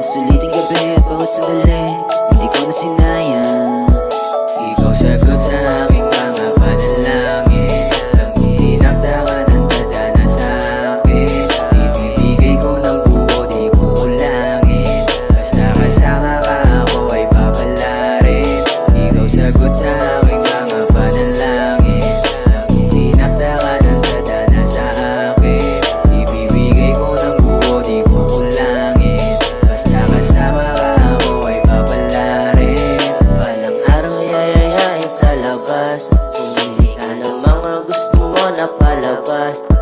Suliting gabi at bawat sandali, hindi ko na sinayang. Ikaw sagot sa aking mga panalangin. Dinakdakan ang dadana sa akin. Ibibigay ko ng buo, di ko kulangin. Basta kasama ka ako ay papalarin. Ikaw sagot sa aking mga panalangin. Dinakdakan ang dadana sa akin. Ibibigay ko ng buo, di ko kulangin. Kasama ka ako ay papalarin. Walang araw yayayain sa labas. Pumili ka ng mga gusto mo na palabas.